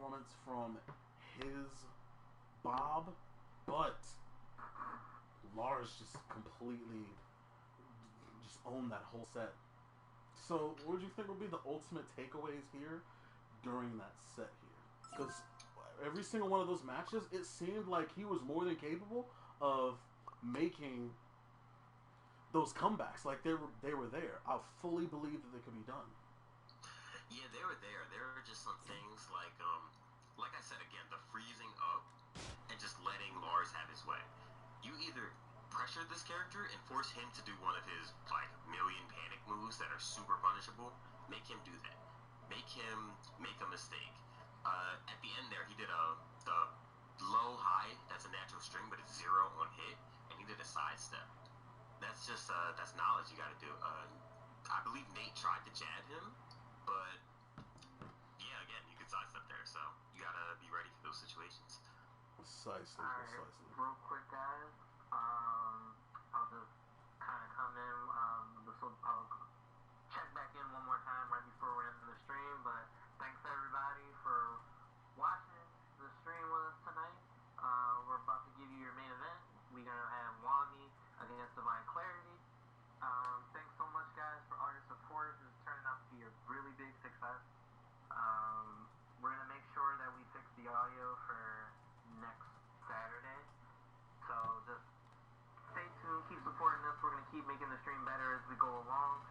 performance from his Bob, but Lars just completely just owned that whole set. So, what would you think would be the ultimate takeaways here during that set here? Because every single one of those matches, it seemed like he was more than capable of making those comebacks. Like they were there. I fully believe that they could be done. Yeah, they were there. There were just some things like I said again, the freezing up and just letting Lars have his way. You either pressure this character and force him to do one of his like million panic moves that are super punishable. Make him do that. Make him make a mistake. At the end there, he did the low high. That's a natural string, but it's 0 on hit, and he did a sidestep. That's just that's knowledge you got to do. I believe Nate tried to jab him, but yeah, again, you could sidestep there, so you gotta be ready for those situations. Precisely, precisely. Real quick, guys. I'll just kind of come in. I'll check back in one more time right before we're ending the stream. But thanks everybody for watching the stream with us tonight. We're about to give you your main event. We're gonna have Wommy against Divine Clarity. Thanks so much, guys, for all your support. It's turning out to be a really big success. We're gonna make sure that we fix the audio for next Saturday. So just stay tuned, keep supporting us. We're gonna keep making the stream better as we go along.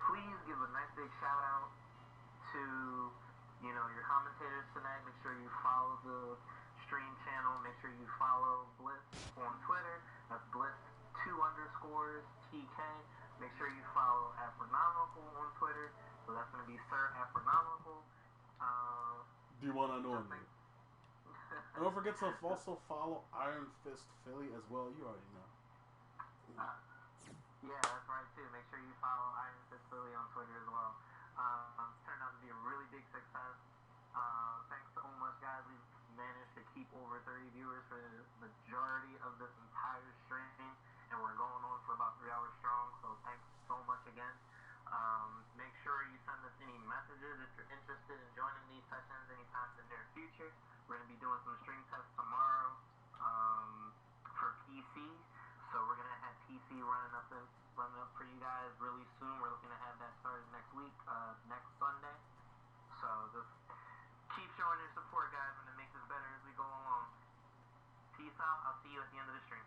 Please give a nice big shout out to your commentators tonight. Make sure you follow the stream channel. Make sure you follow Blitz on Twitter. That's Blitz2_TK. Make sure you follow Astronomical on Twitter. So that's going to be Sir Astronomical. Do you want to know me? And don't forget to also follow IronPhistPhilly as well. You already know. Yeah, that's right too. Make sure you follow IronPhistPhilly on Twitter as well. It's turned out to be a really big success. Thanks so much, guys. We've managed to keep over 30 viewers for the majority of this entire stream, and we're going on for about 3 hours strong. So thanks so much again. Make sure you send us any messages if you're interested in joining these sessions anytime in the near future. We're going to be doing some stream tests tomorrow for PC. So we're going to have PC running up for you guys really soon. We're looking to have that started next week, next Sunday. So just keep showing your support, guys. We're going to make this better as we go along. Peace out. I'll see you at the end of the stream.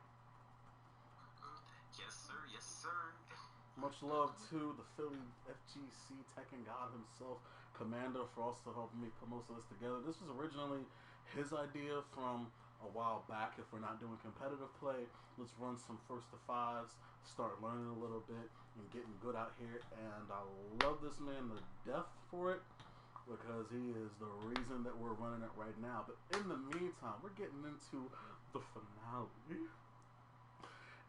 Yes, sir. Yes, sir. Much love to the Philly FGC Tekken God himself, Commander, for also helping me put most of this together. This was originally his idea from a while back. If we're not doing competitive play, let's run some 1st to 5s, start learning a little bit, and getting good out here. And I love this man to death for it, because he is the reason that we're running it right now. But in the meantime, we're getting into the finale.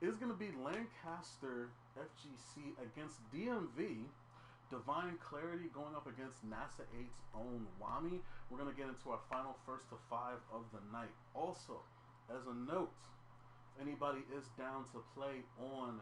It's going to be Lancaster FGC against DMV, Divine Clarity going up against NASA8's own Wommy. We're going to get into our final 1st to 5 of the night. Also, as a note, if anybody is down to play on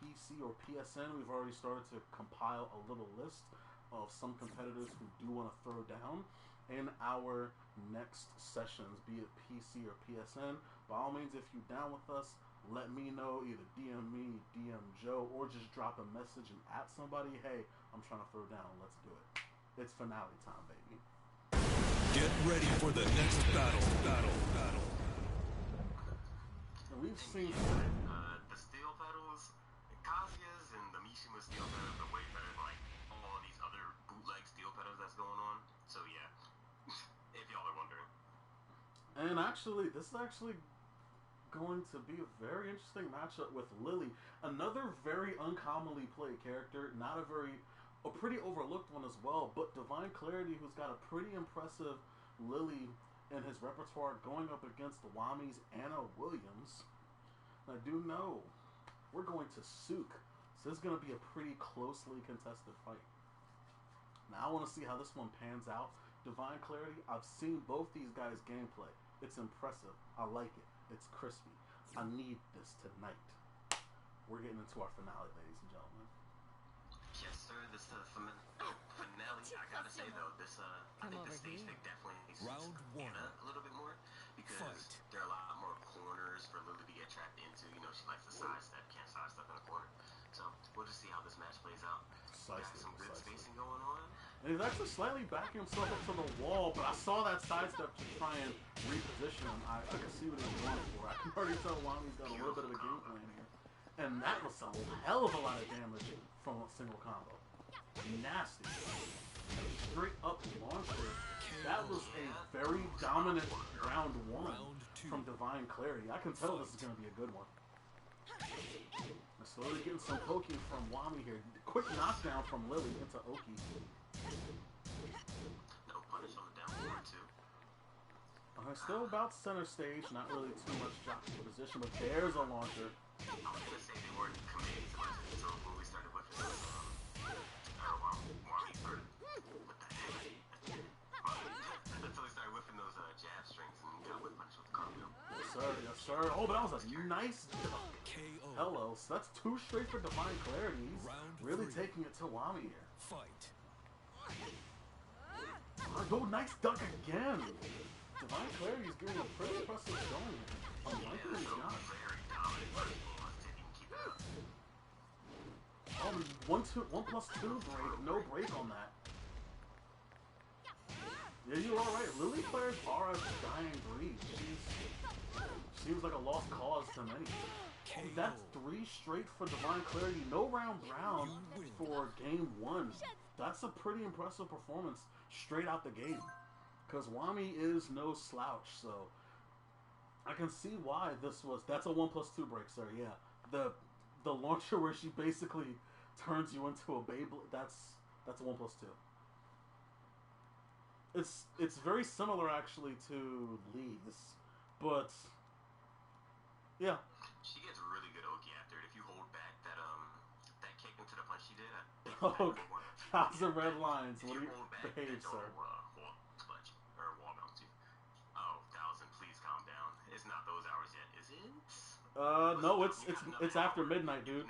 PC or PSN, we've already started to compile a little list of some competitors who do want to throw down in our next sessions, be it PC or PSN. By all means, if you're down with us, let me know. Either DM me, DM Joe, or just drop a message and at somebody, hey, I'm trying to throw down, let's do it. It's finale time, baby. Get ready for the next battle. And we've seen the steel pedals, Kazuya's and the Mishima steel pedals are way better than like all these other bootleg steel pedals that's going on. So yeah, if y'all are wondering. And actually, this is actually going to be a very interesting matchup with Lily, another very uncommonly played character, a pretty overlooked one as well, but Divine Clarity, who's got a pretty impressive Lily in his repertoire, going up against the Wammy's Anna Williams. And I do know we're going to Souk, so this is going to be a pretty closely contested fight. Now I want to see how this one pans out. Divine Clarity, I've seen both these guys' gameplay. It's impressive. I like it. It's crispy. I need this tonight. We're getting into our finale, ladies and gentlemen. Yes, sir. This finale. I gotta say though, this I think the stage pick definitely likes to sidestep, can't sidestep in a corner. So we'll just see how this match plays out. Got some good spacing going on. And he's actually slightly backing himself up to the wall, but I saw that sidestep to try and reposition him. I can see what he was going for. I can already tell Wommy's got a little bit of a game plan here. And that was a hell of a lot of damage from a single combo. Nasty. Straight up launcher. That was a very dominant round one from Divine Clarity. I can tell this is going to be a good one. Slowly getting some poking from Wommy here. Quick knockdown from Lily into Oki. No punish on the down forward too. Still about center stage, not really too much jockey position, but there's a launcher. I was gonna say they weren't committing to much until when we started whipping those, Wommy started, what the heck? Until he started whipping those jab strings and got whip punch with the cartwheel. Yes sir, yes sir. Oh, but that was a nice hello. So that's two straight for Divine Clarity. He's really taking it to Wommy here. Fight. Oh, nice duck again. Divine Clarity is getting a pretty impressive showing here. Unlike what he's got. Oh, 1+2 break, no break on that. Yeah, you are right. Lily players are a dying breed. Seems like a lost cause to many. Oh, that's 3 straight for Divine Clarity. No round brown for game 1. That's a pretty impressive performance straight out the gate. Because Wommy is no slouch, so I can see why that's a 1+2 break, sir. Yeah, the launcher where she basically turns you into a Beyblade. That's a 1+2. It's very similar actually to Lee's, but yeah. She gets really good Oki after it. If you hold back that kick into the punch she did. Oh, how's the red lines? What do you behave, sir? Oh, Thousand, please calm down. It's not those hours yet, is it? No, it's after midnight, dude.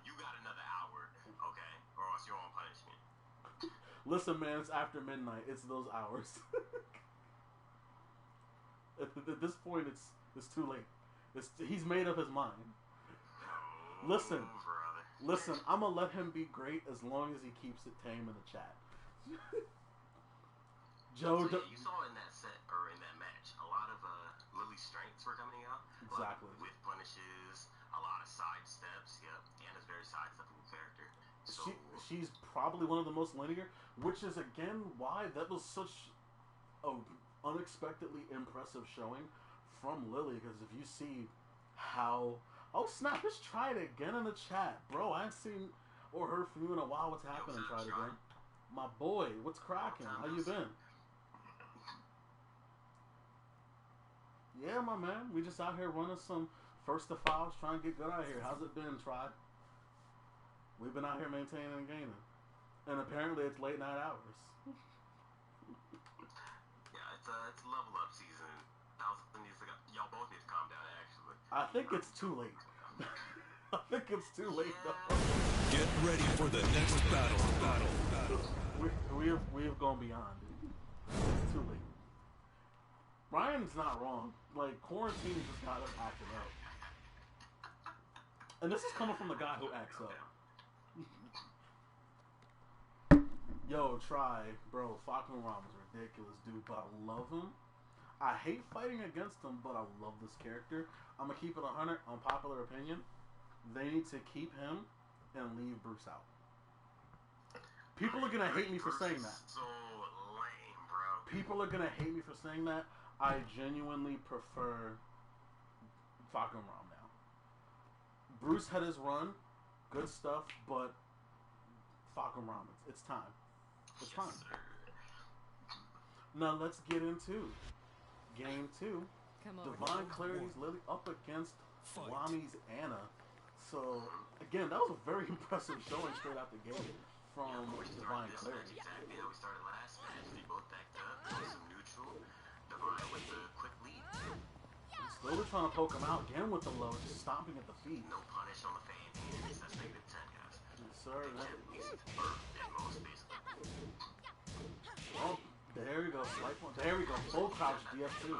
You got another hour, okay? Or else you're on punishment. Listen, man, it's after midnight. It's those hours. At this point, it's too late. He's made up his mind. Listen, I'm gonna let him be great as long as he keeps it tame in the chat. Joe, so, yeah, you saw in that set or in that match, a lot of Lily's strengths were coming out. Exactly. With punishes, a lot of side steps. Yep, Anna's very sidesteppable character. So she's probably one of the most linear, which is again why that was such a unexpectedly impressive showing from Lily. Because if you see how, oh snap, let's try it again in the chat, bro. I ain't seen or heard from you in a while. What's happening? Try it again, my boy. What's cracking? How you been? Yeah, my man. We just out here running some first to fives, trying to get good out here. How's it been, Tribe? We've been out here maintaining and gaining. And apparently it's late night hours. Yeah, it's level up season. Y'all both need to calm down, actually. I think it's too late. I think it's too late, though. Get ready for the next battle. We have gone beyond. It's too late. Ryan's not wrong. Like, quarantine just got us acting up. And this is coming from the guy who acts up. Yo, bro, Falcon Rom is ridiculous, dude, but I love him. I hate fighting against him, but I love this character. I'm gonna keep it 100, unpopular opinion. They need to keep him and leave Bruce out. People are gonna hate me for saying that. So lame, bro. People are gonna hate me for saying that. I genuinely prefer Falcon Rom now. Bruce had his run, good stuff, but Falcon Rom, it's time. It's time. Now let's get into game 2. Divine Clarity's Lily up against Wommy's Anna. So again, that was a very impressive showing straight out the gate from Divine Clarity. Exactly how we started last match. They both backed up, some neutral. Divine with the quick lead. Slowly trying to poke him out again with the low, just stomping at the feet. No punish on the fan hands. That's -10, guys. Yes, sir. Most Oh, there we go. Slight one. There we go. Full crouch DF2.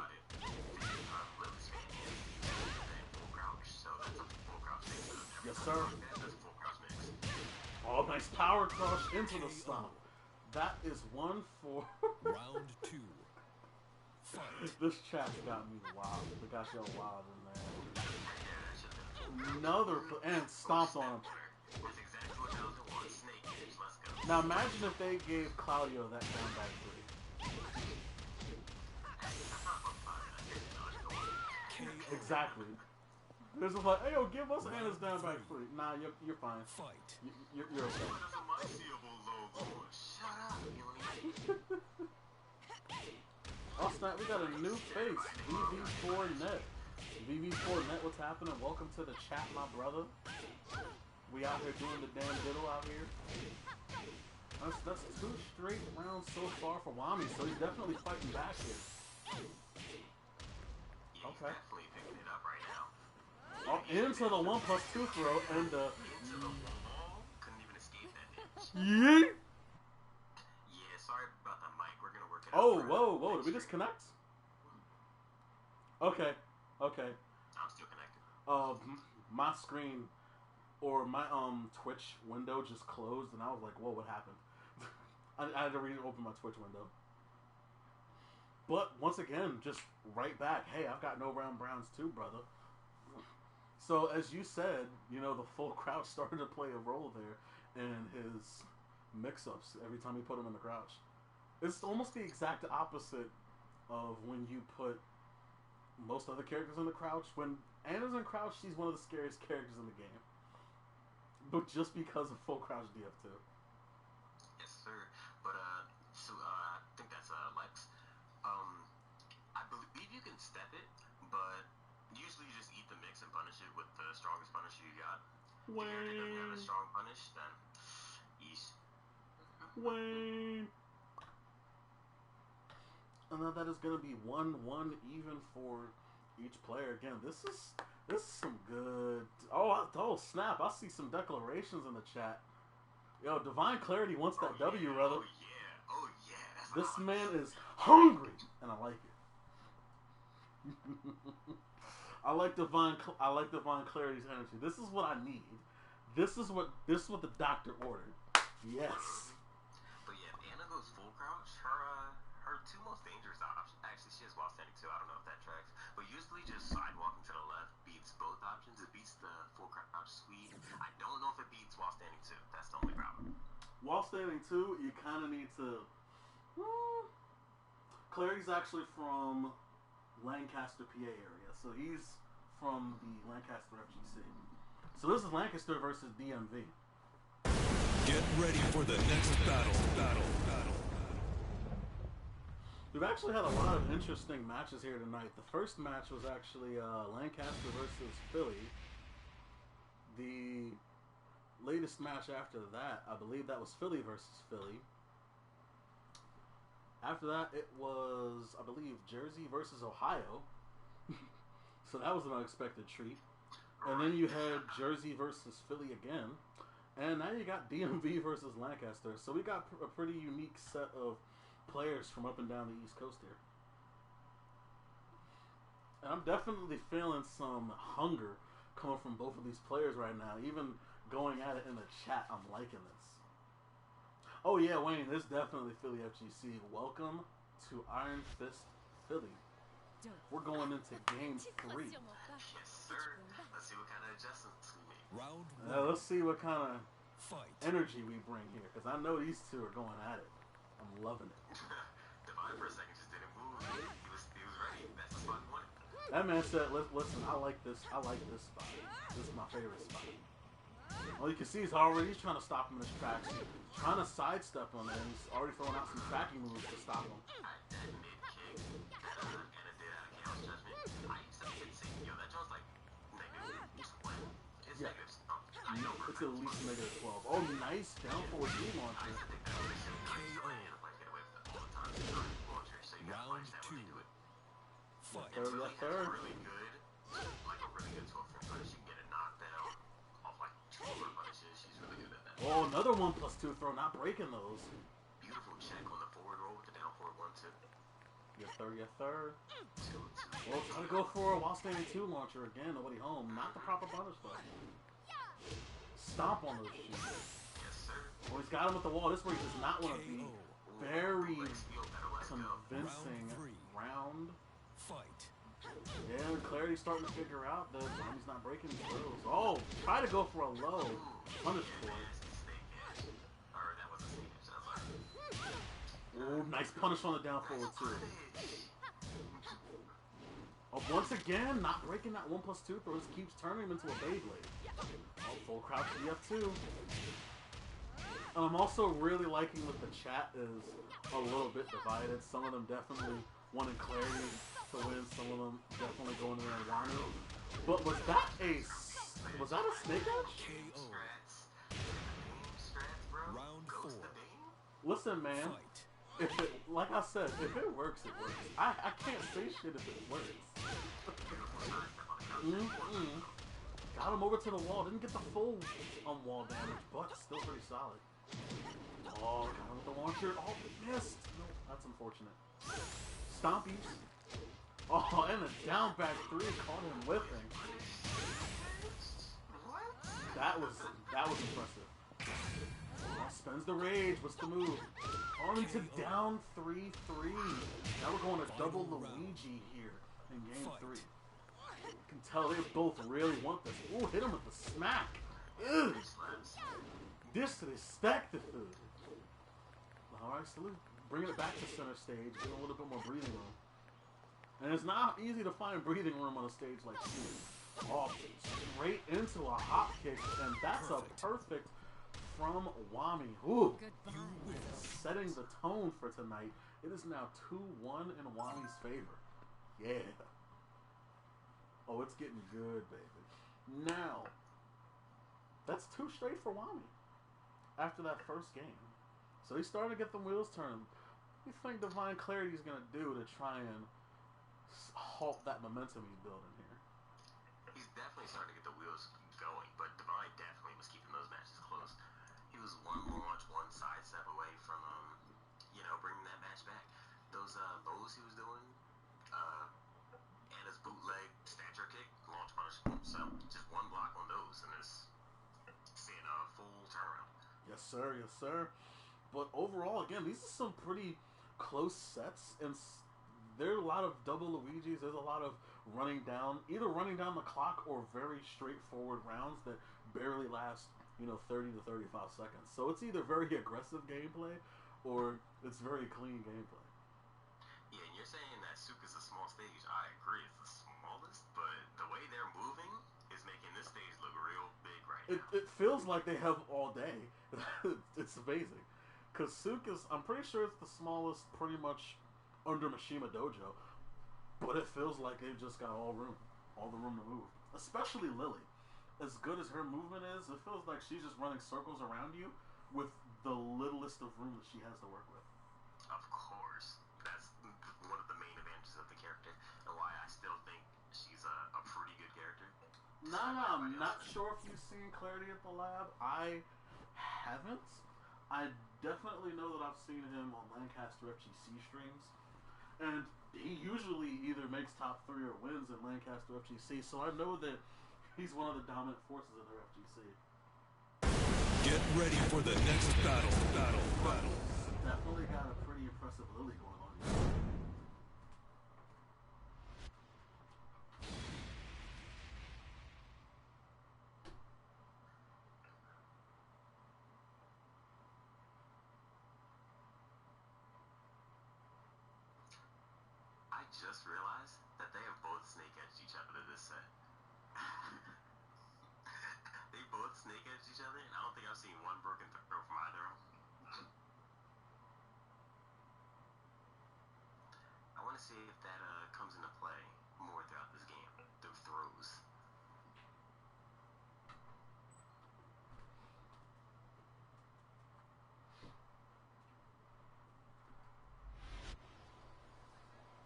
So that's a full Yes, sir. That's full crouch mix. Oh, nice power crush into the stomp. That is one for... Round 2. Fight. This chat's got me wild. They got y'all wild in there. Yeah, that should've been Another... And stomped on him. That's exactly what Bowser wants. Snake edge, let's go. Now imagine if they gave Claudio that down back three. Exactly. This is like, hey, yo, give us Anna's down back three. Nah, you're fine. Fight. You're okay. That's a Myciable logo. Shut up. You don't need Oh snap, we got a new face. VV4Net. VV4Net, what's happening? Welcome to the chat, my brother. We out here doing the damn diddle out here. That's 2 straight rounds so far for Wommy, so he's definitely fighting back here. Yeah, he's Okay. definitely picking it up right now. Oh, into the 1+2 throw and the... Into the wall. Couldn't even escape that bitch. Yeet! Yeah, sorry about the mic. We're gonna work it out. Oh, further. whoa, did we disconnect? Okay. I'm still connected. My screen or my Twitch window just closed, and I was like, whoa, what happened? I had to reopen my Twitch window. But once again, just right back. Hey, I've got no round browns too, brother. So as you said, you know, the full crouch started to play a role there in his mix-ups every time he put him in the crouch. It's almost the exact opposite of when you put most other characters in the crouch. When Anna's in crouch, she's one of the scariest characters in the game. But just because of full crouch DF2. Yes, sir. But so I think that's Lex. I believe you can step it, but usually you just eat the mix and punish it with the strongest punisher you got. If your character doesn't have a strong punish, then yeesh. Wayne. And now that is going to be 1-1 even for each player. Again, this is some good... Oh, snap. I see some declarations in the chat. Yo, Divine Clarity wants that W, brother. Oh, yeah. That's This what man is hungry, and I like it. I like Divine Clarity's energy. This is what I need. This is what the doctor ordered. Yes. But yeah, if Anna goes full crouch, her 2 most dangerous options. Actually, she has while standing too. I don't know if that tracks. But usually, just sidewalking to the left beats both options. It beats the full crouch sweep. I don't know if it beats while standing too. That's the only problem. While standing too, you kind of need to. Clary's actually from Lancaster, PA area, so he's from the Lancaster FGC. So this is Lancaster versus DMV. Get ready for the next battle. We've actually had a lot of interesting matches here tonight. The first match was actually Lancaster versus Philly. The latest match after that, I believe that was Philly versus Philly. After that, it was, I believe, Jersey versus Ohio. So that was an unexpected treat. And then you had Jersey versus Philly again. And now you got DMV versus Lancaster. So we got a pretty unique set of players from up and down the East Coast here. And I'm definitely feeling some hunger coming from both of these players right now. Even going at it in the chat, I'm liking this. Oh yeah, Wayne, this is definitely Philly FGC. Welcome to IronPhistPhilly. We're going into game 3. Yes, sir. Let's see what kind of adjustments we make. Round 1. Let's see what kind of Fight. energy we bring here, because I know these two are going at it. I'm loving it. Divine for a second just didn't move. He was ready. That's the spot he wanted. That man said, listen, I like this spot. This is my favorite spot. Well, you can see he's trying to stop him in his tracks. He's trying to sidestep him, and he's already throwing out some tracking moves to stop him. That mid-kick that Anna did out of Chaos Judgment, I used to think, yo, that joint's like negative 20. It's Yeah. negative something. I know It's at least negative 12. Oh, nice down forward D I launcher. used to think that was Anna might get away with it all the time. It's not a launcher, so you gotta Round punch that when you do it. Fight. Third, Philly left, has third. really good, like a really good 12 frame punish. You can get a knockdown off like 2 more punishes. She's really good at that. Oh, another 1+2 throw, not breaking those. Beautiful check on the forward roll with the down forward 1-2. Your third. 2-2. Well, try to go for a while standing 2 launcher again. Nobody home. Not the proper punish though. stomp on those shoes. Yes, sir. Oh, he's got him with the wall. This is where he does not want to be. Very convincing round. Fight. Yeah, Clarity's starting to figure out that Wommy's not breaking his throws. Oh, try to go for a low. Punish for it. Oh, nice punish on the down forward too. Oh, once again, not breaking that 1+2 throw. Just keeps turning him into a Beyblade. Oh, full crouch DF2. And I'm also really liking that the chat is a little bit divided. Some of them definitely wanted Clarity to win. Some of them definitely going in there and Wommy. But was that a snake edge? Round 4. Listen, man. If it, like I said, if it works, it works. I can't say shit if it works. Got him over to the wall. Didn't get the full wall damage, but still pretty solid. Oh, got him with the launcher. Oh, missed. No, that's unfortunate. Stompies. Oh, and a down back 3 caught him whipping. That was impressive. Oh, spends the rage. What's the move? On into down 3-3. Now we're going to double Luigi here in game 3. You can tell they both really want this. Ooh, hit him with the smack. Ugh. Disrespect the food. Alright, salute. Bringing it back to center stage. Get a little bit more breathing room. And it's not easy to find breathing room on a stage like this. Oh, straight into a hop kick. And that's a perfect from Wommy. Ooh. Setting the tone for tonight. It is now 2-1 in Wommy's favor. Yeah. Oh, it's getting good, baby. Now, that's 2 straight for Wommy after that first game. So he's starting to get the wheels turning. What do you think Divine Clarity is going to do to try and halt that momentum he's building here? He's definitely starting to get the wheels going, but Divine definitely was keeping those matches close. He was one launch, one sidestep away from, bringing that match back. Those lows he was doing, and his bootleg stature kick, launch punish, so just one block on those, and it's seeing a full turnaround. Yes, sir. Yes, sir. But overall, again, these are some pretty close sets, and there are a lot of double Luigis. There's a lot of either running down the clock or very straightforward rounds that barely last, 30 to 35 seconds. So it's either very aggressive gameplay or it's very clean gameplay. Yeah, and you're saying that Souk is a small stage. I agree, it's the smallest, but the way they're moving is making this stage look real big right now. It feels like they have all day. It's amazing. Because Souk is, I'm pretty sure it's the smallest pretty much under Mishima Dojo, but it feels like they've just got all the room to move. Especially Lily. As good as her movement is, it feels like she's just running circles around you with the littlest of room that she has to work with. Of course. That's one of the main advantages of the character, and why I still think she's a pretty good character. I'm not sure if you've seen Clarity at the lab. I haven't. I definitely know that I've seen him on Lancaster FGC streams, and he usually either makes top 3 or wins in Lancaster FGC, so I know that he's one of the dominant forces in their FGC. Get ready for the next battle. Definitely got a pretty impressive Lily going on here. I just realized that they have both snake edged each other this set. They both snake edged each other, and I don't think I've seen one broken throw from either of them. I want to see if that comes into play more throughout this game, through throws.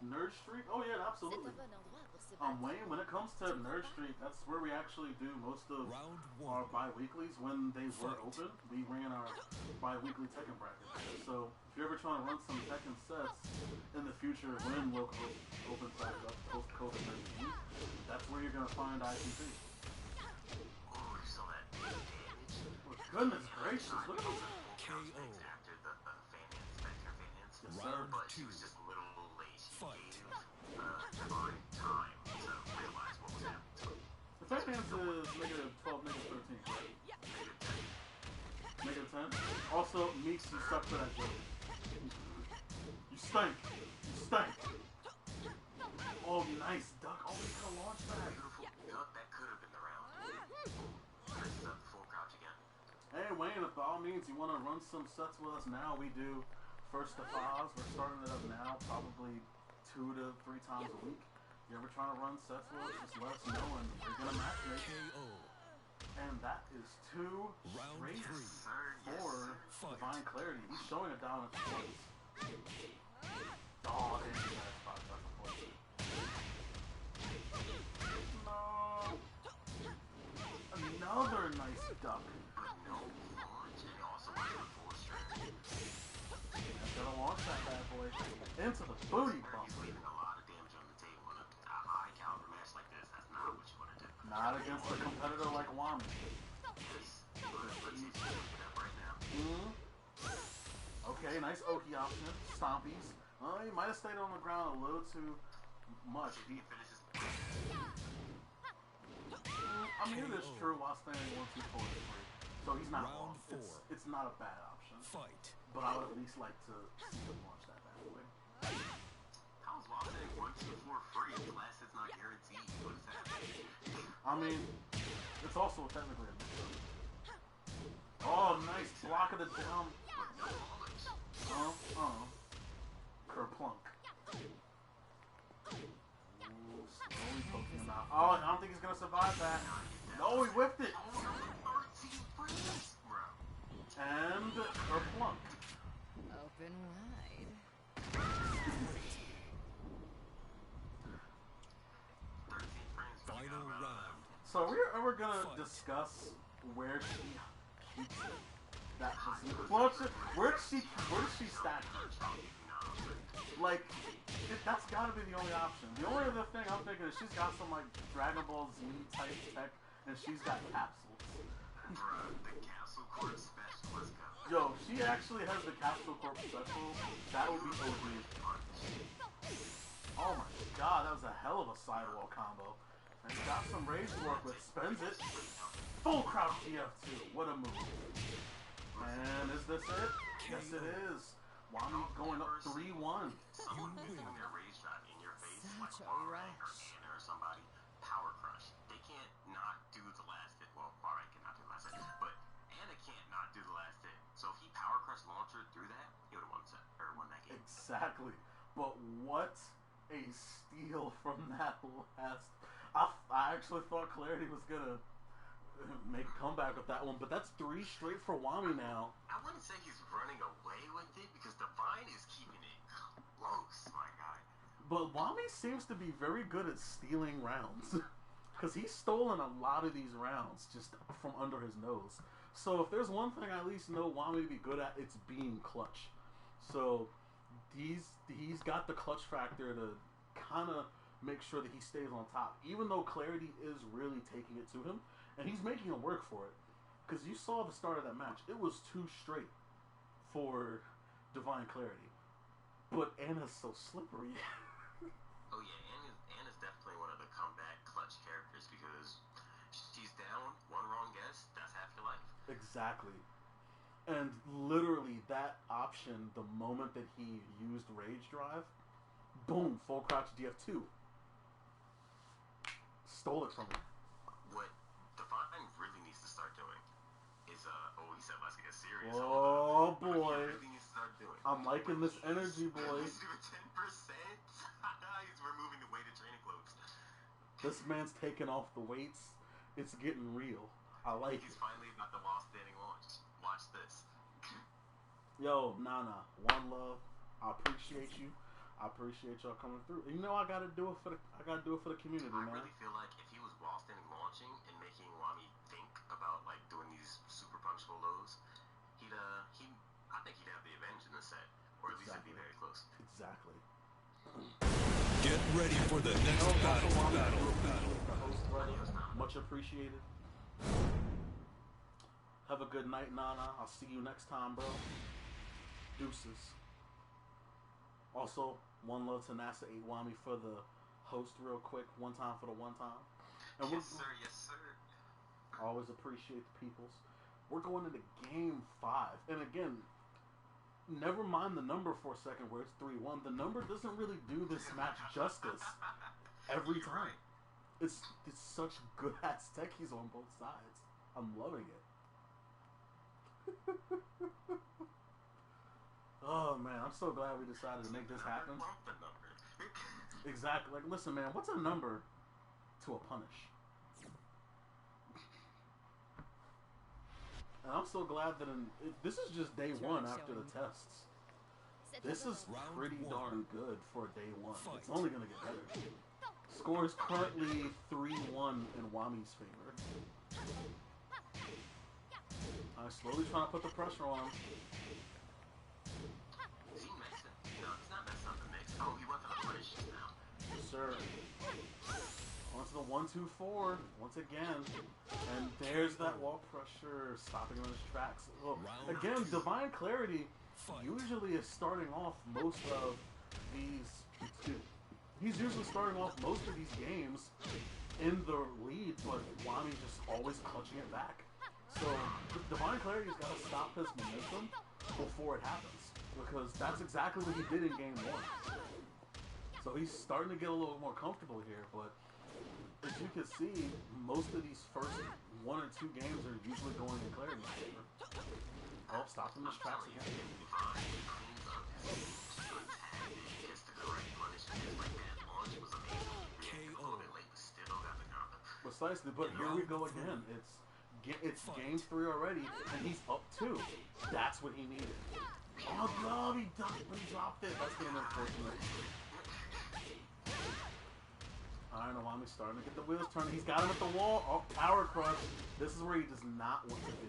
Nerd Streak? Oh yeah, absolutely. Wayne, when it comes to Nerd Streak, that's where we actually do most of our bi-weeklies. When they were open, we ran our bi-weekly Tekken bracket. So if you're ever trying to run some Tekken sets in the future when local opens back up post-COVID-19, that's where you're going to find IPP. Oh, you saw that damage? Goodness gracious, look at this. KO. After the fan hands, back fan hands. Yes, sir. But she was just a little late. She Fight. gave divine time to realize what was happening. The fan hands is negative 12, negative 13. Negative 10. Also, Meeks, you suck for that joke. You stink. You stink. Oh, nice duck. Oh, we could have launched that. Beautiful duck. That could have been the round. This is a full crouch again. Hey, Wayne, if by all means you want to run some sets with us now, we do first to fives. We're starting it up now, probably 2 to 3 times a week. You ever trying to run sets with us, just let us know and we're going to match make. KO. And that is 2 Round straight 3. for Fight. Divine Clarity. He's showing it down at the points. Oh, I didn't do that spot. That's unfortunate. No. Another nice duck. But no launch. And also went to the full stretch. Gonna launch that bad boy into the booty bump. He's leaving a lot of damage on the table in a high caliber match like this. That's not what you want to do. Not against a competitor like Wommy. Yes. Let's see if you can get up right now. Okay, nice Oki option. Stompies. He might have stayed on the ground a little too much. He finishes. I mean, it is true while staying 1, 2, 4, 3. So he's not Round wrong. 4. It's not a bad option. Fight. But I would at least like to see him launch that bad boy. How's Lost saying 1, 2, 4 free? The last hit's not guaranteed. What is happening? I mean, it's also technically a mix-up. Oh, nice block of the down. With no knowledge. Kerplunk. Ooh, slowly poking him out. Oh, I don't think he's gonna survive that. No, he whipped it. 13 frames, bro. And Kerplunk. Open wide. 13 frames. Final round. So we're gonna discuss where she keeps it. That position. Where does she stack it? Like, that's gotta be the only option. The only other thing I'm thinking is she's got some like Dragon Ball Z type tech, and she's got capsules. Bro, the Castle Court special. Let's go. Yo, she actually has the Capsule Corp special. That would be OG. Oh my god, that was a hell of a sidewall combo. And he got some rage to work with. Spends it. Full crouch DF2. What a move. And is this it? Yes, it is. Wommy going up 3-1. Someone You using win. their rage drive in your face, like Such a Warbank or rush. Gainer or somebody, power crush. They can't not do the last hit. Well, Warbank cannot do the last hit, but Anna can't not do the last hit. So if he power crushed launcher through that, he would have won that game. Exactly. But what a steal from that last. I actually thought Clarity was gonna make a comeback with that one, but that's 3 straight for Wommy now. I wouldn't say he's running away with it because Divine is keeping it close, my guy. But Wommy seems to be very good at stealing rounds. Because he's stolen a lot of these rounds just from under his nose. So if there's one thing I at least know Wommy to be good at, it's being clutch. So he's got the clutch factor to kind of make sure that he stays on top. Even though Clarity is really taking it to him. And he's making him work for it. Because you saw the start of that match. It was 2 straight for Divine Clarity. But Anna's so slippery. Oh yeah, Anna's definitely one of the comeback clutch characters because she's down, one wrong guess, that's half your life. Exactly. And literally that option, the moment that he used Rage Drive, boom, full crouch DF2. Stole it from him. What Divine really needs to start doing is, he said let's get serious. Oh What boy. he really needs to start doing. I'm liking this energy, boy. He's doing 10%. He's removing the weighted training clothes. This man's taking off the weights. It's getting real. I like He's it. finally about the while standing launch. Watch this. Yo, Nana, one love. I appreciate you. I appreciate y'all coming through. You know I gotta do it for the community, I man. really feel like if he was while standing launching and making Wommy think about like doing these super punishable lows, I think he'd have the advantage in this set, or at least it'd be Exactly. very close. Exactly. Get ready for the next battle. Much appreciated. Have a good night, Nana. I'll see you next time, bro. Deuces. Also, one love to NASA8 Wommy for the host real quick. One time for the one time. And yes, sir. Yes, sir. Always appreciate the peoples. We're going into game 5. And again, never mind the number for a second where it's 3-1. The number doesn't really do this match justice every time. Right. It's such good ass techies on both sides. I'm loving it. Oh man, I'm so glad we decided to make this happen. Exactly. Like, listen, man, what's a number to a punish? And I'm so glad that this is just day 1 after the tests. This is pretty darn good for day 1. It's only gonna get better. Score is currently 3-1 in Wammy's favor. I'm slowly trying to put the pressure on him. Is he mixed it? No, he's not messing up the mix. Oh, he went for the punish now. Yes, sir. Onto the 1-2-4 once again. And there's that wall pressure stopping him in his tracks. Well, again, Divine Clarity usually is starting off most of these... He's usually starting off most of these games in the lead, but Wammy's just always clutching it back. So, Divine Clarity's got to stop his momentum before it happens, because that's exactly what he did in game 1. So he's starting to get a little more comfortable here, but as you can see, most of these first 1 or 2 games are usually going in Clarity's favor. Oh, stop him in his tracks again. Precisely, but here we go again. It's game 3 already, and he's up 2. That's what he needed. Oh no, he dropped it. That's getting unfortunate. Wammy's starting to get the wheels turning. He's got him at the wall. Oh, power crush. This is where he does not want to be.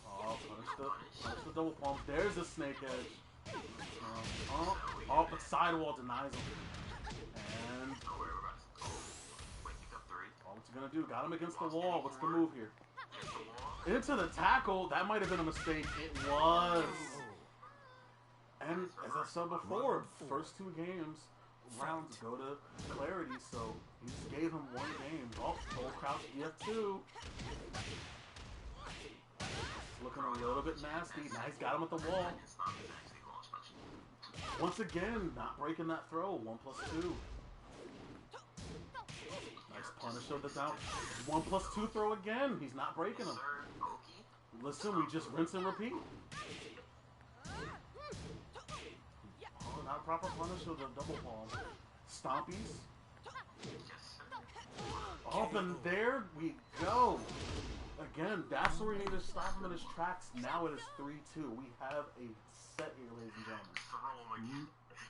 Oh, punish the double palm. There's a snake edge. But sidewall denies him. And what's he gonna do? Got him against the wall. What's the move here? Into the tackle. That might have been a mistake. It was. And as I said before, first 2 rounds go to Clarity, so he just gave him 1 game. Oh, full crouch EF2. Looking a little bit nasty. Now he's got him at the wall. Once again, not breaking that throw. 1+2. Nice punish of the down. 1+2 throw again. He's not breaking him. Listen, we just rinse and repeat. Oh, not proper punish of the double palm. Stompies. Up and there we go. Again, that's where we need to stop him in his tracks. Now it is 3-2. We have a set here, ladies and gentlemen.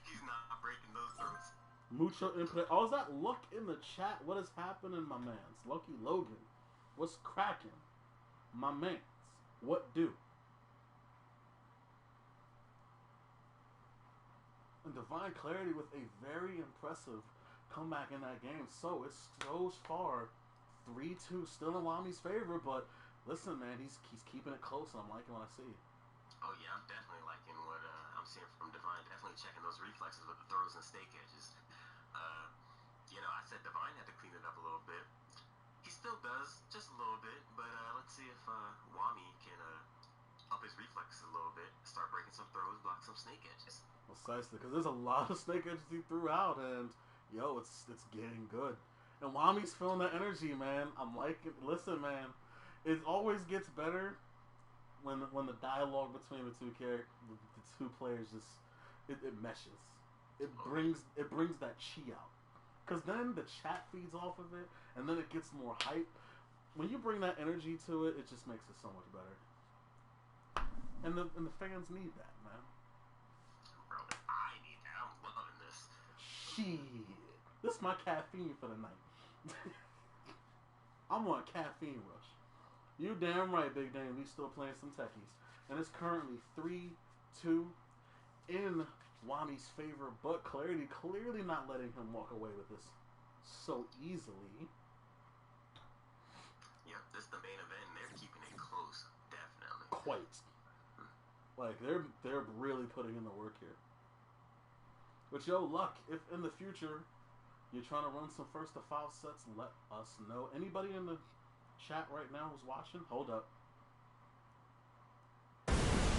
He's not breaking those throws. Mucho input. Oh, is that Luck in the chat? What is happening, my mans? Lucky Logan. What's cracking? My mans. What do? And Divine Clarity with a very impressive comeback in that game. So it goes far 3-2, still in Wammy's favor, but listen, man, he's keeping it close, and I'm liking what I see. Oh yeah, I'm definitely liking what I'm seeing from Divine. Definitely checking those reflexes with the throws and stake edges. I said Divine had to clean it up a little bit. He still does, just a little bit, but let's see if Wommy can up his reflexes a little bit, start breaking some throws, block some snake edges. Precisely, because there's a lot of snake edges he threw out, and it's getting good. And Wammy's feeling that energy, man. I'm liking. Listen, man, it always gets better when the dialogue between the two players just it meshes. It brings that chi out, because then the chat feeds off of it, and then it gets more hype. When you bring that energy to it, it just makes it so much better. And the fans need that, man. Bro, I need that. I'm loving this. Shit. This is my caffeine for the night. I'm on a caffeine rush. You damn right, Big Dame. We still playing some techies. And it's currently 3-2 in Wammy's favor, but Clarity clearly not letting him walk away with this so easily. Yep, this is the main event, and they're keeping it close, definitely. Quite. Like, they're really putting in the work here. But yo, Luck, if in the future you're trying to run some first to 5 sets, let us know. Anybody in the chat right now who's watching, hold up.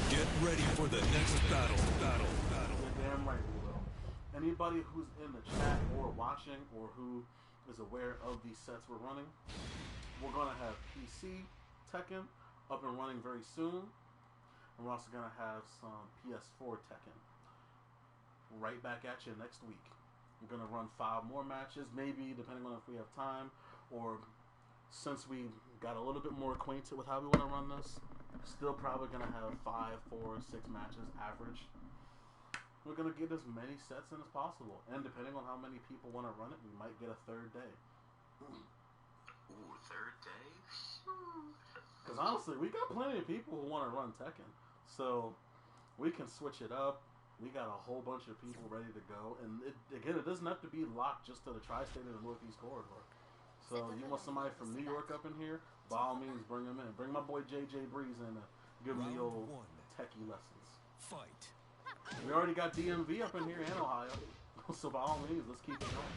Get ready for the next battle. You're damn right we will. Anybody who's in the chat or watching or who is aware of these sets we're running, we're going to have PC Tekken up and running very soon. And we're also going to have some PS4 Tekken right back at you next week. We're going to run 5 more matches, maybe, depending on if we have time, or since we got a little bit more acquainted with how we want to run this, still probably going to have 5, 4, 6 matches average. We're going to get as many sets in as possible, and depending on how many people want to run it, we might get a 3rd day. Ooh, 3rd day? Because honestly, we got plenty of people who want to run Tekken. So we can switch it up. We got a whole bunch of people ready to go. And it doesn't have to be locked just to the tri-state or the Northeast corridor. So you want somebody from New York up in here, by all means, bring them in. Bring my boy JJ Breeze in to give him the old techie lessons. Fight. We already got DMV up in here and Ohio. So by all means, let's keep it going.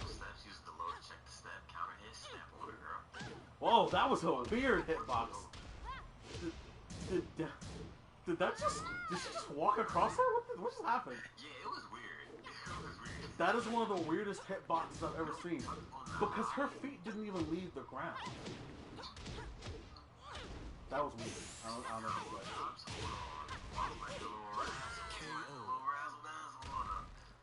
Steps, use the low to check the step, counter hit, snap on the girl. Whoa, that was a weird hitbox. Did she just walk across her? What just happened? Yeah, it was weird. It was weird. That is one of the weirdest hitboxes I've ever seen. Because her feet didn't even leave the ground. That was weird. I don't know what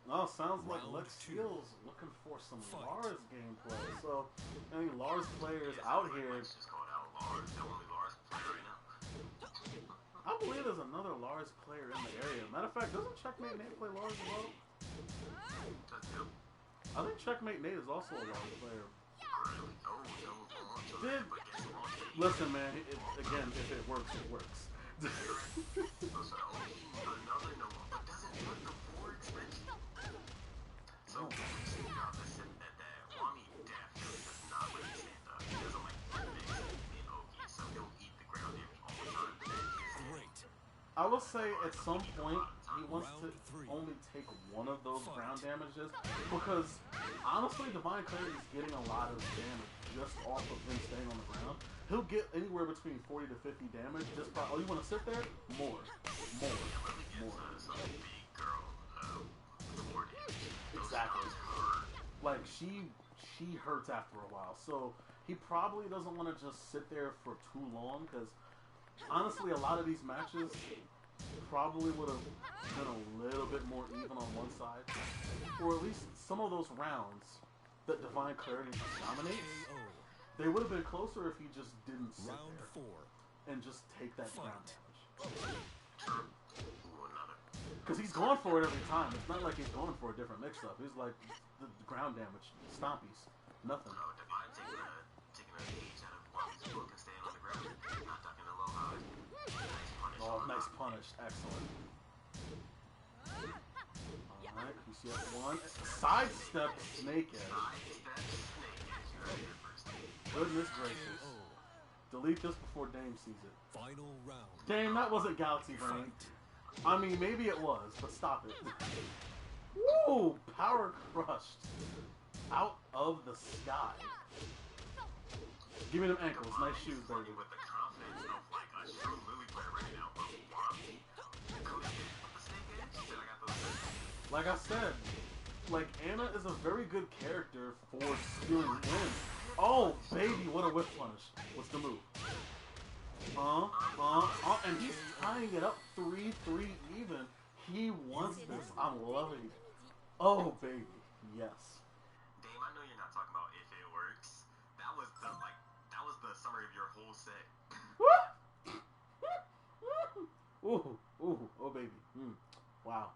No, sounds like Lex Steele's looking for some Lars gameplay. So, any Lars players out here? Just called out Lars, the only Lars player right now. I believe there's another Lars player in the area. Matter of fact, doesn't Checkmate Nate play Lars as well? I think Checkmate Nate is also a Lars player. Listen, man. Again, if it works, it works. I will say at some point he wants to only take one of those ground damages because honestly Divine Clarity is getting a lot of damage just off of him staying on the ground. He'll get anywhere between 40 to 50 damage just by, oh, you want to sit there? More. Exactly. Like she hurts after a while, so he probably doesn't want to just sit there for too long because honestly, a lot of these matches probably would have been a little bit more even on one side. Or at least some of those rounds that Divine Clarity dominates, they would have been closer if he just didn't sit there and just take that ground damage. Because he's going for it every time. It's not like he's going for a different mix-up. He's like, the ground damage, stompies, nothing. Divine taking a page out of Wommy's book and staying on the ground, not ducking the low high. Oh, nice punish. Excellent. Alright, PCF1. Sidestep Snake Edge. Goodness gracious. Delete this before Dame sees it. Final round. Dame, that wasn't Galaxy Brain. I mean, maybe it was, but stop it. Woo! Power crushed. Out of the sky. Give me them ankles. Nice shoes, baby. With the confidence of like a true Lily player right now, but Wommy couldn't hit the snake edge. Then I got those. Like I said, like Anna is a very good character for skewing in. Oh, baby, what a whip punish. What's the move? And he's tying it up 3-3 even. He wants this. I'm loving it. Oh, baby, yes. Dame, I know you're not talking about if it works. That was the summary of your whole set. Oh, baby. Wow.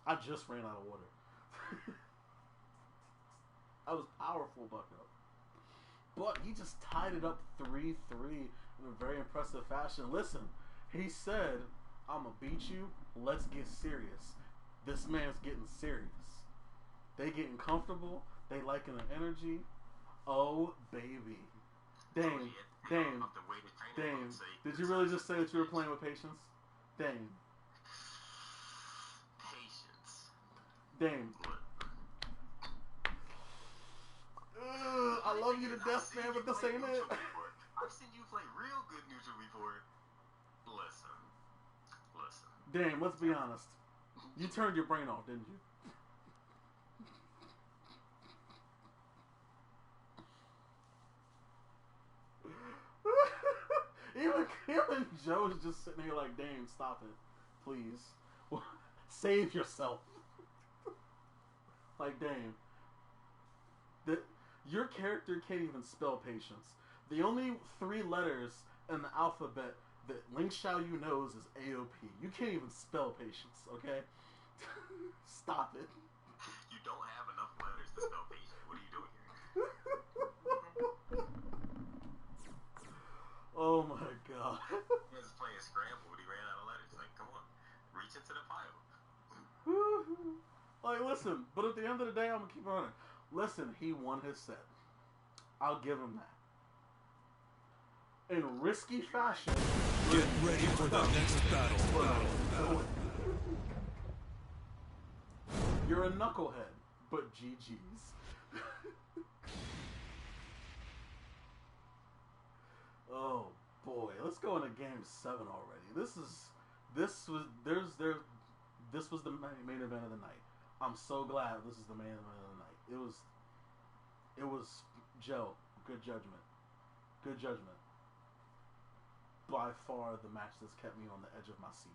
I just ran out of water. That was powerful, Bucko. But he just tied it up 3-3 in a very impressive fashion. Listen, he said, I'm going to beat you. Let's get serious. This man's getting serious. They getting comfortable. They liking the energy. Oh, baby. Dame, Dame, Dame. Did you really just say that you were playing with patience? Dame. Patience. Dame. I love you to death, man, but this ain't it. I've seen you play real good neutral before. Listen. Dame, let's be honest. You turned your brain off, didn't you? Even Joe's just sitting here like, Dame, stop it. Please. Save yourself. Like, Dame. Your character can't even spell patience. The only 3 letters in the alphabet that Ling Xiaoyu knows is AOP. You can't even spell patience, okay? Stop it. You don't have enough letters to spell patience. What are you doing here? Oh my god. He was playing a scramble, but he ran out of letters. Like, come on. Reach into the pile. Like, listen, but at the end of the day, I'm gonna keep running. Listen, he won his set. I'll give him that. In risky fashion. Get ready for the next battle. You're a knucklehead, but GG's. Oh boy, let's go into game 7 already. This was the main event of the night. I'm so glad this is the main event of the night. It was Joe. Good judgment. By far the match that's kept me on the edge of my seat.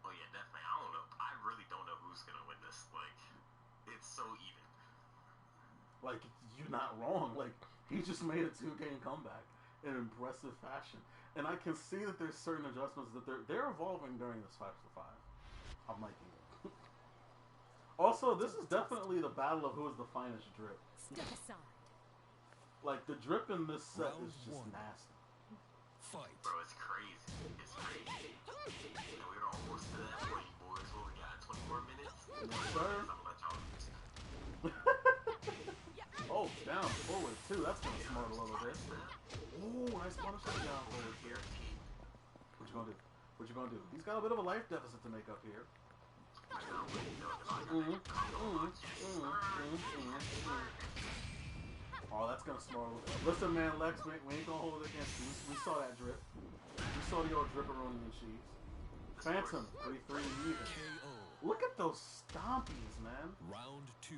Oh yeah, definitely. I don't know. I really don't know who's gonna win this. Like, it's so even. Like, you're not wrong. Like, he just made a 2-game comeback in impressive fashion, and I can see that there's certain adjustments that they're evolving during this 5-5. I'm liking it. Also, this is definitely the battle of who is the finest drip. Step aside. Like, the drip in this set Round is just 1. nasty. Fight. Bro, it's crazy. It's crazy. And we're almost to that point, boys. What we got? 20 more minutes? Yes, sir. I'm gonna let y'all Oh, down forward too. That's gonna smart a little bit. Ooh, nice punish on the down forward too. What you gonna do? He's got a bit of a life deficit to make up here. Oh, that's gonna smart a little bit. Listen, man, Lex, we ain't gonna hold it against you. We saw that drip. We saw the old dripperoni and cheese. Phantom, 3-3 even. KO. Look at those stompies, man. Round 2.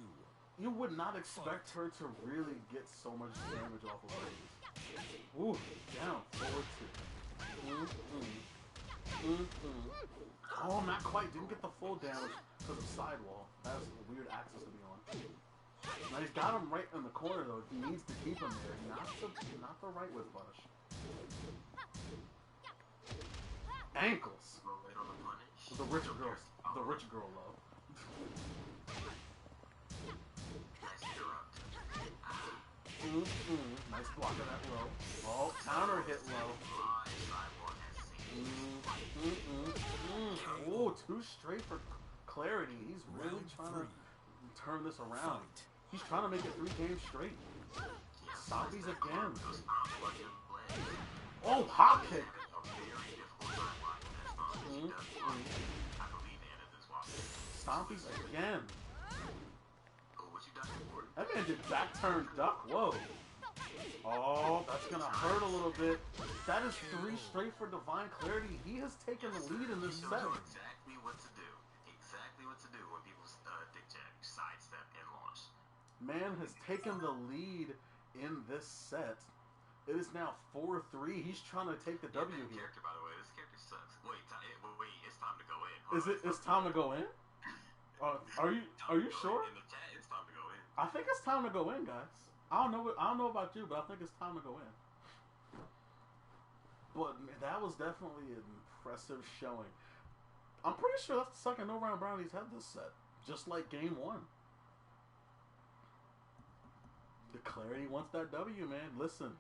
You would not expect her to really get so much damage off of her. Ooh, down, forward 2. Oh, not quite. Didn't get the full damage because of sidewall. That's a weird axis to be on. Now he's got him right in the corner though. He needs to keep him there. Not the right with punish. Ankles. The rich girl love. Nice block of that low. Oh, counter hit low. Oh, 2 straight for clarity. He's really trying to turn this around. He's trying to make it 3 games straight. Stompies again. Oh, hop kick. Stompies again. That man did back turn duck. Whoa. Oh, that's going to hurt a little bit. That is 3 straight for Divine Clarity. He has taken the lead in this set. Exactly what to do. Exactly what to do when people dick jab, sidestep, and launch. Man has taken the lead in this set. It is now 4-3. He's trying to take the W here. Character, by the way, this character sucks. Wait, it's time to go in. It's time to go in? Are you sure? In the chat, it's time to go in. I think it's time to go in, guys. I don't know about you, but I think it's time to go in. But man, that was definitely an impressive showing. I'm pretty sure that's the second no-round round he's had this set, just like game 1. The Clarity wants that W, man. Listen,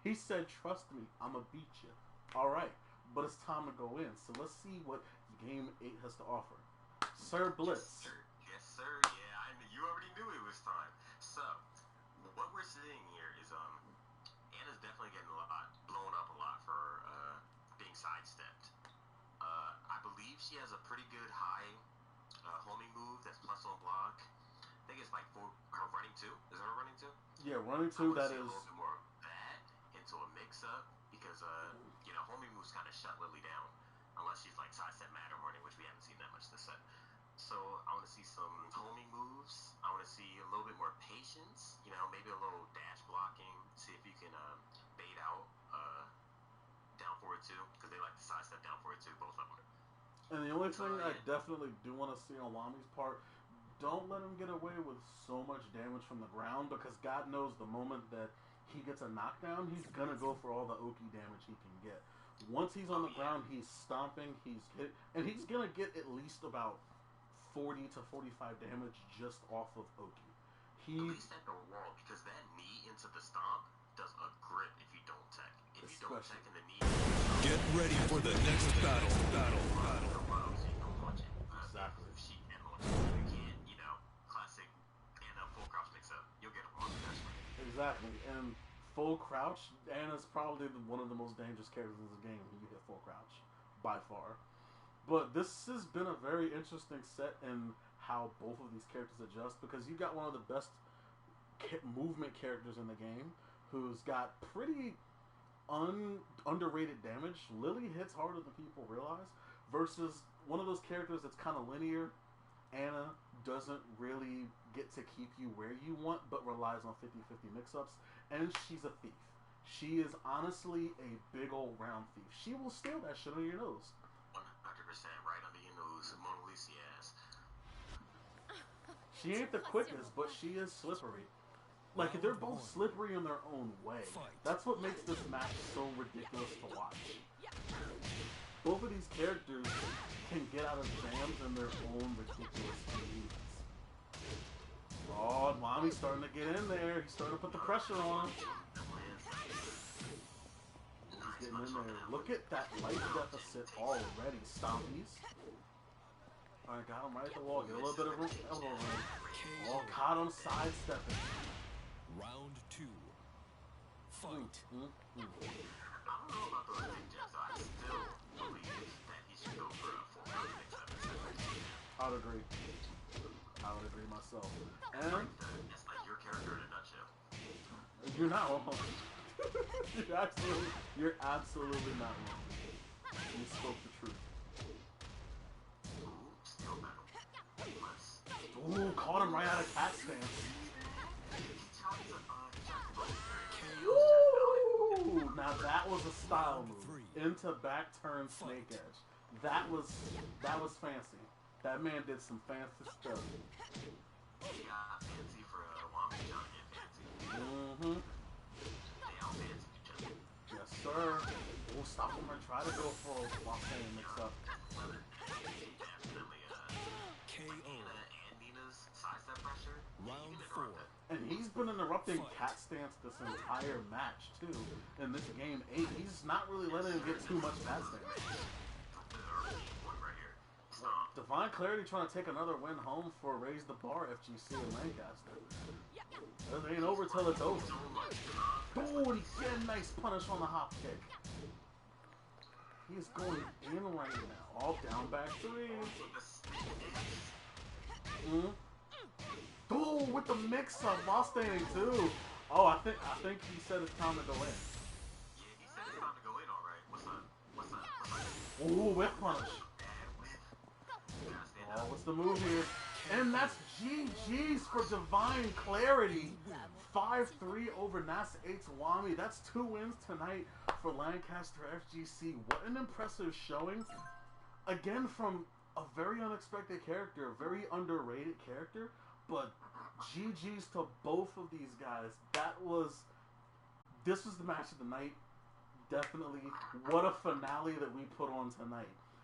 he said, "Trust me, I'ma beat you." All right, but it's time to go in. So let's see what game 8 has to offer. Sir Blitz. Yes, sir. Yeah, you already knew it was time. So, what we're seeing here is definitely getting blown up a lot for being sidestepped. I believe she has a pretty good high homing move that's plus on block. I think it's like for her running too. Is it her running too? Yeah, running too. That is. A little bit more of that into a mix-up because homing moves kind of shut Lily down unless she's like sidestep mad or running, which we haven't seen that much this set. So I want to see some homing moves. I want to see a little bit more patience. Maybe a little dash blocking. See if you can bait out down forward too, because they like to sidestep down forward too, both of them. And the only thing I definitely do want to see on Wommy's part, don't let him get away with so much damage from the ground, because God knows the moment that he gets a knockdown, he's going to go for all the Oki damage he can get. Once he's on the ground, he's stomping, he's hit, and he's going to get at least about 40 to 45 damage just off of Oki. At least at the wall, because that knee into the stomp does a grip if you don't tech. If you don't tech in the knee... Get ready for the next battle. Exactly. You can't, classic and a full crouch mix up. You'll get a wrong Exactly. And full crouch, Anna's probably one of the most dangerous characters in this game when you hit full crouch. By far. But this has been a very interesting set in how both of these characters adjust, because you got one of the best movement characters in the game who's got pretty underrated damage. Lily hits harder than people realize, versus one of those characters that's kind of linear. Anna doesn't really get to keep you where you want, but relies on 50-50 mix-ups, and she's a thief. She is honestly a big old round thief. She will steal that shit on your nose. 100% right under your nose, Mona Lisa ass. She ain't the quickest, but she is slippery. Like, they're both slippery in their own way. That's what makes this match so ridiculous to watch. Both of these characters can get out of jams in their own ridiculous means. Oh, Wommy's starting to get in there. He's starting to put the pressure on him. He's getting in there. Look at that life deficit already, Stompies. Alright, got him right at the wall. Get a little bit of elbow room. Oh, caught him sidestepping. Round 2. Fight. I don't know about those ninjas. I still believe that he should go for a full mix-up. I would agree. I would agree myself. And that's like your character in a nutshell. You're not wrong. You're absolutely not wrong. You spoke the truth. Ooh, caught him right out of cat stance. Ooh, now that was a style move. Into back turn snake edge. That was fancy. That man did some fancy stuff. Yeah, fancy for Wommy John, fancy. Mm-hmm. Yes, sir. We'll stop him and try to go for a Wommy mix up. Round 4. And he's been interrupting cat stance this entire match too. In this game 8, he's not really letting him get too much cat stance. Divine Clarity trying to take another win home for Raise the Bar FGC in Lancaster. It ain't over till it's over. Ooh, and he's getting a nice punish on the hop kick. He is going in right now. All down back 3. Ooh, with the mix-up, Mustang too. Oh, I think he said it's time to go in. Yeah, he said it's time to go in, alright. What's up? Ooh, whip punish. Oh, what's the move here? And that's GG's for Divine Clarity. 5-3 over NASA8's Wommy. That's 2 wins tonight for Lancaster FGC. What an impressive showing. Again, from a very unexpected character, a very underrated character. But GG's to both of these guys. This was the match of the night. Definitely. What a finale that we put on tonight.